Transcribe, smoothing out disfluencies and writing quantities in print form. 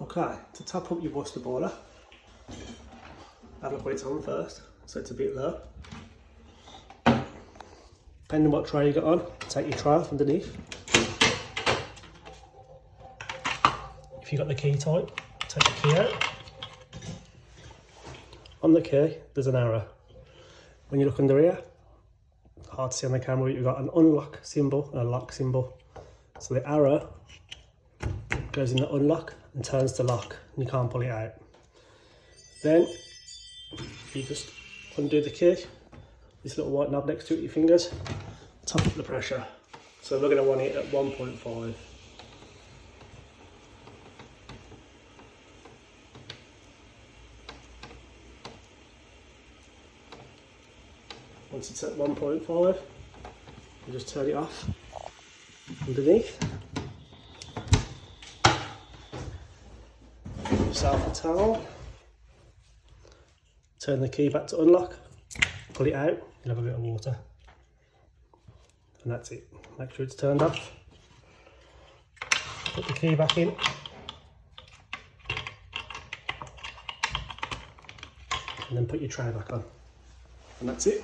Okay, to top up your Worcester boiler, have a look what it's on first, so it's a bit low. Depending on what tray you got on, take your tray off underneath. If you've got the key type, take the key out. On the key, there's an arrow. When you look under here, hard to see on the camera, you've got an unlock symbol and a lock symbol. So the arrow goes in the unlock and turns to lock, and you can't pull it out. Then you just undo the key, this little white knob next to it, your fingers, top up the pressure. So we're going to want it at 1.5. Once it's at 1.5, you just turn it off underneath. Give yourself a towel. Turn the key back to unlock. Pull it out. You'll have a bit of water. And that's it. Make sure it's turned off. Put the key back in. And then put your tray back on. And that's it.